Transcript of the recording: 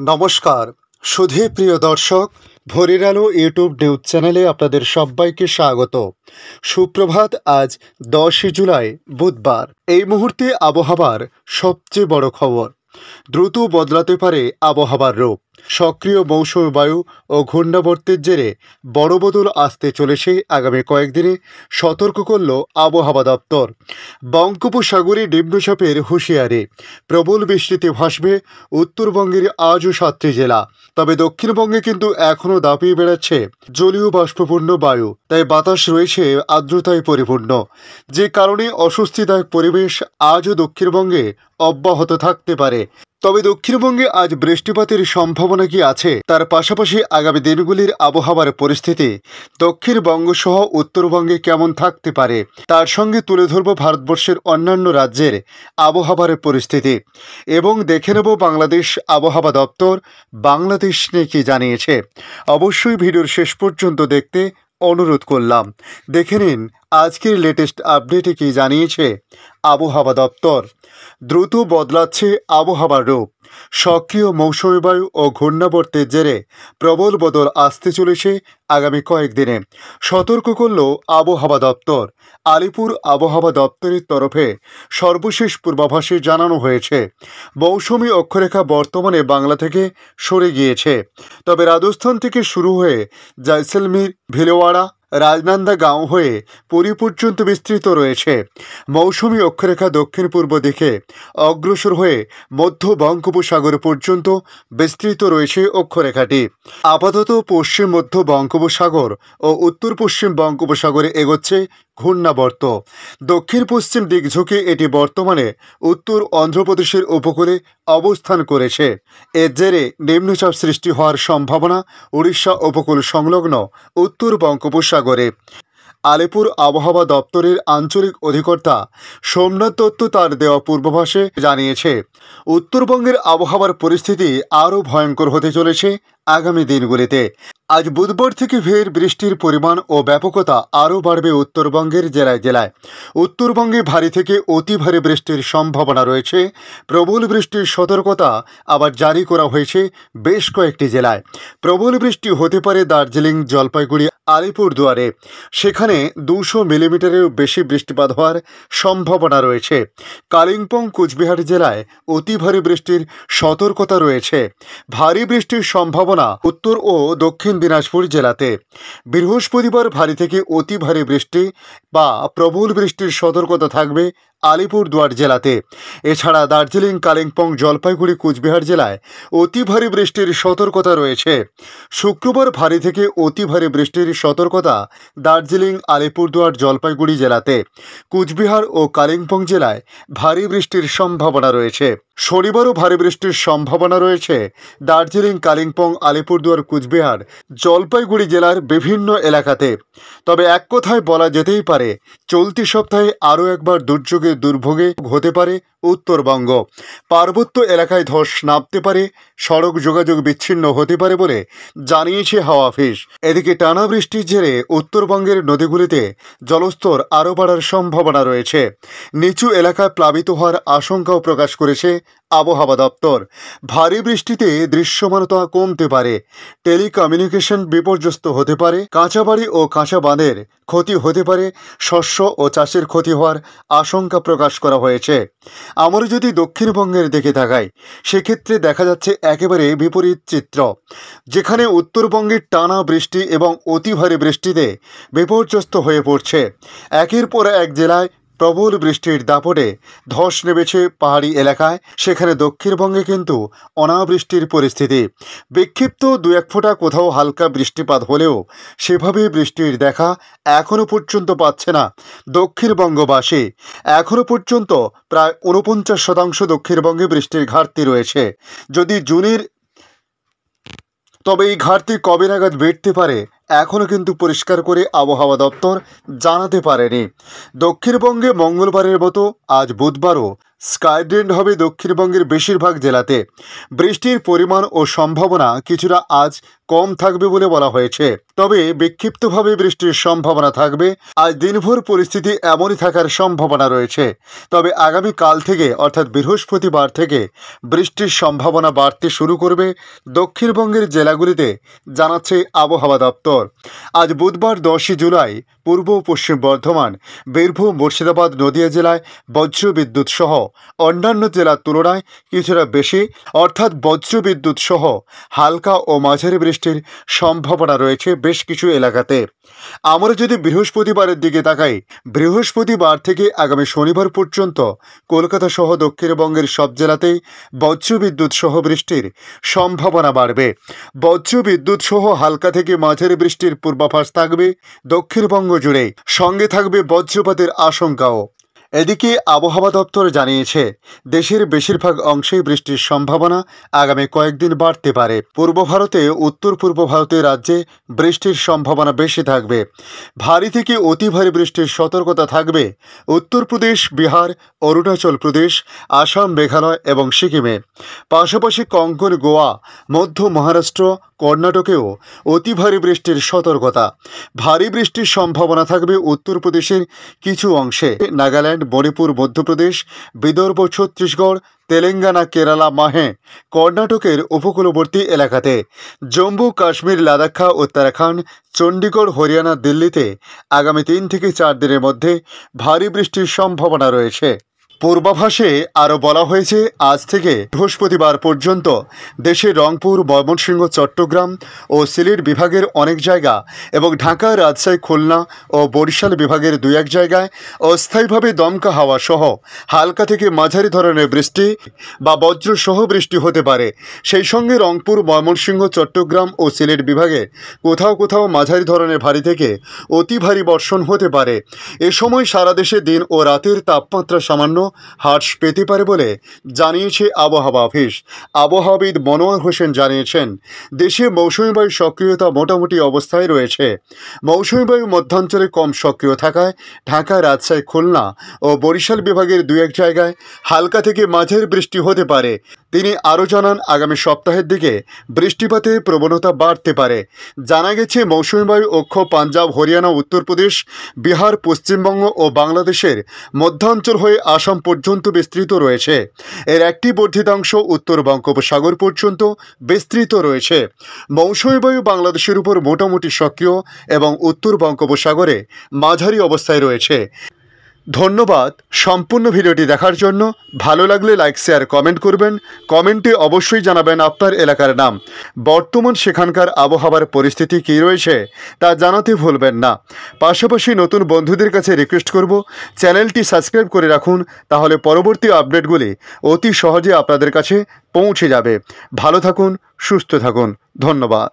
নমস্কার সুধী প্রিয় দর্শক, ভোরের আলো ইউটিউব নিউজ চ্যানেলে আপনাদের সবাইকে স্বাগত। সুপ্রভাত। আজ 10 জুলাই বুধবার। এই মুহূর্তে আবহাওয়ার সবচেয়ে বড় খবর, দ্রুত বদলাতে পারে আবহাওয়ার রূপ। সক্রিয় মৌসুমী বায়ু ও ঘূর্ণাবর্তের জেরে বড় বদল আসতে চলেছে আগামী কয়েকদিনে, সতর্ক করল আবহাওয়া দপ্তর। বঙ্গোপসাগরে নিম্নচাপের হুঁশিয়ারি, প্রবল বৃষ্টিতে ভাসবে উত্তরবঙ্গের আজও 7টি জেলা। তবে দক্ষিণবঙ্গে কিন্তু এখনও দাপিয়ে বেড়াচ্ছে জলীয় বাষ্পপূর্ণ বায়ু, তাই বাতাস রয়েছে আর্দ্রতায় পরিপূর্ণ, যে কারণে অস্বস্তিদায়ক পরিবেশ আজও দক্ষিণবঙ্গে অব্যাহত থাকতে পারে। তবে দক্ষিণবঙ্গে আজ বৃষ্টিপাতের সম্ভাবনা কি আছে, তার পাশাপাশি আগামী দিনগুলির আবহাওয়ার পরিস্থিতি দক্ষিণবঙ্গ সহ উত্তরবঙ্গে কেমন থাকতে পারে, তার সঙ্গে তুলে ধরব ভারতবর্ষের অন্যান্য রাজ্যের আবহাওয়ার পরিস্থিতি এবং দেখে নেব বাংলাদেশ আবহাওয়া দপ্তর বাংলাদেশ নিয়ে কি জানিয়েছে। অবশ্যই ভিডিওর শেষ পর্যন্ত দেখতে অনুরোধ করলাম। দেখে নিন আজকের লেটেস্ট আপডেটে কি জানিয়েছে আবহাওয়া দপ্তর। দ্রুত বদলাচ্ছে আবহাওয়ার রূপ, সক্রিয় মৌসুমী বায়ু ও ঘূর্ণাবর্তের জেরে প্রবল বদল আসতে চলেছে আগামী কয়েকদিনে, সতর্ক করল আবহাওয়া দপ্তর। আলিপুর আবহাওয়া দপ্তরের তরফে সর্বশেষ পূর্বাভাসে জানানো হয়েছে, মৌসুমী অক্ষরেখা বর্তমানে বাংলা থেকে সরে গিয়েছে। তবে রাজস্থান থেকে শুরু হয়ে জয়সলমীর, ভিলওয়াড়া, রাজনান্দাগাঁও হয়ে পুরী পর্যন্ত বিস্তৃত রয়েছে। মৌসুমী অক্ষরেখা দক্ষিণ পূর্ব দিকে অগ্রসর হয়ে মধ্য বঙ্গোপসাগর পর্যন্ত বিস্তৃত রয়েছে অক্ষরেখাটি। আপাতত পশ্চিম মধ্য বঙ্গোপসাগর ও উত্তর পশ্চিম বঙ্গোপসাগরে এগোচ্ছে ঘূর্ণাবর্ত। দক্ষিণ পশ্চিম দিক ঝুঁকে এটি বর্তমানে উত্তর অন্ধ্রপ্রদেশের উপকূলে অবস্থান করেছে। এর জেরে নিম্নচাপ সৃষ্টি হওয়ার সম্ভাবনা উড়িষ্যা উপকূল সংলগ্ন উত্তর বঙ্গোপসাগরে। আলিপুর আবহাওয়া দপ্তরের আঞ্চলিক অধিকর্তা সোমনাথ দত্ত তার দেওয়া পূর্বাভাসে জানিয়েছে, উত্তরবঙ্গের আবহাওয়ার পরিস্থিতি আরও ভয়ঙ্কর হতে চলেছে আগামী দিনগুলিতে। আজ বুধবার থেকে ফের বৃষ্টির পরিমাণ ও ব্যাপকতা আরও বাড়বে উত্তরবঙ্গের জেলায় জেলায়। উত্তরবঙ্গে ভারী থেকে অতি ভারী বৃষ্টির সম্ভাবনা রয়েছে। প্রবল বৃষ্টির সতর্কতা আবার জারি করা হয়েছে বেশ কয়েকটি জেলায়। প্রবল বৃষ্টি হতে পারে দার্জিলিং, জলপাইগুড়ি, আলিপুরদুয়ারে, সেখানে 200 মিলিমিটারেরও বেশি বৃষ্টিপাত হওয়ার সম্ভাবনা রয়েছে। কালিম্পং, কুচবিহার জেলায় অতি ভারী বৃষ্টির সতর্কতা রয়েছে। ভারী বৃষ্টির সম্ভাবনা উত্তর ও দক্ষিণ দিনাজপুর জেলাতে। বৃহস্পতিবার ভারী থেকে অতি ভারী বৃষ্টি বা প্রবল বৃষ্টির সতর্কতা থাকবে আলিপুরদুয়ার জেলাতে। এছাড়া দার্জিলিং, কালিম্পং, জলপাইগুড়ি, কুচবিহার জেলায় অতি ভারী বৃষ্টির সতর্কতা রয়েছে। শুক্রবার ভারী থেকে অতি ভারী বৃষ্টির সতর্কতা দার্জিলিং, আলিপুরদুয়ার, জলপাইগুড়ি জেলাতে। কুচবিহার ও কালিম্পং জেলায় ভারী বৃষ্টির সম্ভাবনা রয়েছে। শনিবারও ভারী বৃষ্টির সম্ভাবনা রয়েছে দার্জিলিং, কালিম্পং, আলিপুরদুয়ার, কুচবিহার, জলপাইগুড়ি জেলার বিভিন্ন এলাকাতে। তবে এক কথায় বলা যেতেই পারে, চলতি সপ্তাহে আরও একবার দুর্যোগে দুর্ভোগে হতে পারে উত্তরবঙ্গ। পার্বত্য এলাকায় ধস নামতে পারে, সড়ক যোগাযোগ বিচ্ছিন্ন হতে পারে বলে জানিয়েছে হাওয়া অফিস। এদিকে টানা বৃষ্টির জেরে উত্তরবঙ্গের নদীগুলিতে জলস্তর আরও বাড়ার সম্ভাবনা রয়েছে। নিচু এলাকায় প্লাবিত হওয়ার আশঙ্কাও প্রকাশ করেছে আবহাওয়া দপ্তর। ভারী বৃষ্টিতে দৃশ্যমানতা কমতে পারে, টেলিকমিউনিকেশন বিপর্যস্ত হতে পারে, কাঁচা বাড়ি ও কাঁচা বাঁধের ক্ষতি হতে পারে, শস্য ও চাষের ক্ষতি হওয়ার আশঙ্কা প্রকাশ করা হয়েছে। আমরা যদি দক্ষিণবঙ্গের দিকে তাকাই, সেক্ষেত্রে দেখা যাচ্ছে একেবারে বিপরীত চিত্র, যেখানে উত্তরবঙ্গের টানা বৃষ্টি এবং অতি ভারী বৃষ্টিতে বিপর্যস্ত হয়ে পড়ছে। একের পর এক জেলায় প্রবল বৃষ্টির দাপটে ধস নেমেছে পাহাড়ি এলাকায়, সেখানে দক্ষিণবঙ্গে কিন্তু অনাবৃষ্টির পরিস্থিতি। বিক্ষিপ্ত 2-1 ফোঁটা কোথাও হালকা বৃষ্টিপাত হলেও সেভাবে বৃষ্টির দেখা এখনও পর্যন্ত পাচ্ছে না দক্ষিণবঙ্গবাসী। এখনও পর্যন্ত প্রায় 49% দক্ষিণবঙ্গে বৃষ্টির ঘাটতি রয়েছে। যদি জুনের, তবে এই ঘাটতি কবে নাগাদ বেড়তে পারে এখনও কিন্তু পরিষ্কার করে আবহাওয়া দপ্তর জানাতে পারেনি। দক্ষিণবঙ্গে মঙ্গলবারের মতো আজ বুধবারও স্কাইড্রেন্ট হবে দক্ষিণবঙ্গের বেশিরভাগ জেলাতে। বৃষ্টির পরিমাণ ও সম্ভাবনা কিছুটা আজ কম থাকবে বলে বলা হয়েছে, তবে বিক্ষিপ্তভাবে বৃষ্টির সম্ভাবনা থাকবে। আজ দিনভর পরিস্থিতি এমনই থাকার সম্ভাবনা রয়েছে, তবে আগামীকাল থেকে অর্থাৎ বৃহস্পতিবার থেকে বৃষ্টির সম্ভাবনা বাড়তে শুরু করবে দক্ষিণবঙ্গের জেলাগুলিতে, জানাচ্ছে আবহাওয়া দপ্তর। আজ বুধবার 10 জুলাই পূর্ব ও পশ্চিম বর্ধমান, বীরভূম, মুর্শিদাবাদ, নদিয়া জেলায় বজ্রবিদ্যুৎ সহ অন্যান্য জেলার তুলনায় কিছুটা বেশি অর্থাৎ বজ্রবিদ্যুৎ সহ হালকা ও মাঝারি বৃষ্টির সম্ভাবনা রয়েছে বেশ কিছু এলাকাতে। আমরা যদি বৃহস্পতিবারের দিকে তাকাই, বৃহস্পতিবার থেকে আগামী শনিবার পর্যন্ত কলকাতা সহ দক্ষিণবঙ্গের সব জেলাতেই বজ্রবিদ্যুৎ সহ বৃষ্টির সম্ভাবনা বাড়বে। বজ্রবিদ্যুৎ সহ হালকা থেকে মাঝারি বৃষ্টির পূর্বাভাস থাকবে দক্ষিণবঙ্গ জুড়ে, সঙ্গে থাকবে বজ্রপাতের আশঙ্কাও। এদিকে আবহাওয়া দপ্তর জানিয়েছে, দেশের বেশিরভাগ অংশেই বৃষ্টির সম্ভাবনা আগামী কয়েকদিন বাড়তে পারে। পূর্ব ভারতে, উত্তর পূর্ব ভারতের রাজ্যে বৃষ্টির সম্ভাবনা বেশি থাকবে। ভারী থেকে অতি ভারী বৃষ্টির সতর্কতা থাকবে উত্তরপ্রদেশ, বিহার, অরুণাচল প্রদেশ, আসাম, মেঘালয় এবং সিকিমে। পাশাপাশি কঙ্কন, গোয়া, মধ্য মহারাষ্ট্র, কর্ণাটকেও অতি ভারী বৃষ্টির সতর্কতা। ভারী বৃষ্টির সম্ভাবনা থাকবে উত্তরপ্রদেশের কিছু অংশে, নাগাল্যান্ড, মণিপুর, মধ্যপ্রদেশ, বিদর্ভ, ছত্তিশগড়, তেলেঙ্গানা, কেরালা, মাহে, কর্ণাটকের উপকূলবর্তী এলাকাতে। জম্মু কাশ্মীর, লাদাখ, উত্তরাখণ্ড, চণ্ডীগড়, হরিয়ানা, দিল্লিতে আগামী 3 থেকে 4 দিনের মধ্যে ভারী বৃষ্টির সম্ভাবনা রয়েছে। পূর্বাভাসে আরও বলা হয়েছে, আজ থেকে বৃহস্পতিবার পর্যন্ত দেশের রংপুর, ময়মনসিংহ, চট্টগ্রাম ও সিলেট বিভাগের অনেক জায়গা এবং ঢাকা, রাজশাহী, খুলনা ও বরিশাল বিভাগের 2-1 জায়গায় অস্থায়ীভাবে দমকা হাওয়া সহ হালকা থেকে মাঝারি ধরনের বৃষ্টি বা বজ্রসহ বৃষ্টি হতে পারে। সেই সঙ্গে রংপুর, ময়মনসিংহ, চট্টগ্রাম ও সিলেট বিভাগে কোথাও কোথাও মাঝারি ধরনের ভারী থেকে অতি ভারী বর্ষণ হতে পারে। এ সময় সারা দেশে দিন ও রাতের তাপমাত্রা সামান্য হ্রাস পেতে পারে বলে জানিয়েছে আবহাওয়া অফিস। আবহাওয়াবিদ মনোয়ার হোসেন জানিয়েছেন, দেশে মৌসুমী বায়ুর সক্রিয়তা মোটামুটি অবস্থায় রয়েছে। মৌসুমী বায়ু মধ্যাঞ্চলে কম সক্রিয় থাকায় ঢাকা, রাজশাহী, খুলনা ও বরিশাল বিভাগের 2-1 জায়গায় হালকা থেকে মাঝারি বৃষ্টি হতে পারে। তিনি আরও জানান, আগামী সপ্তাহের দিকে বৃষ্টিপাতের প্রবণতা বাড়তে পারে। জানা গেছে, মৌসুমী বায়ু অক্ষ পাঞ্জাব, হরিয়ানা, উত্তরপ্রদেশ, বিহার, পশ্চিমবঙ্গ ও বাংলাদেশের মধ্যাঞ্চল হয়ে আসাম পর্যন্ত বিস্তৃত রয়েছে। এর একটি বর্ধিতাংশ উত্তর বঙ্গোপসাগর পর্যন্ত বিস্তৃত রয়েছে। মৌসুমী বায়ু বাংলাদেশের উপর মোটামুটি সক্রিয় এবং উত্তর বঙ্গোপসাগরে মাঝারি অবস্থায় রয়েছে। ধন্যবাদ সম্পূর্ণ ভিডিওটি দেখার জন্য। ভালো লাগলে লাইক, শেয়ার, কমেন্ট করবেন। কমেন্টে অবশ্যই জানাবেন আপনার এলাকার নাম। বর্তমান সেখানকার আবহাওয়ার পরিস্থিতি কী রয়েছে তা জানাতে ভুলবেন না। পাশাপাশি নতুন বন্ধুদের কাছে রিকোয়েস্ট করব, চ্যানেলটি সাবস্ক্রাইব করে রাখুন, তাহলে পরবর্তী আপডেটগুলি অতি সহজে আপনাদের কাছে পৌঁছে যাবে। ভালো থাকুন, সুস্থ থাকুন। ধন্যবাদ।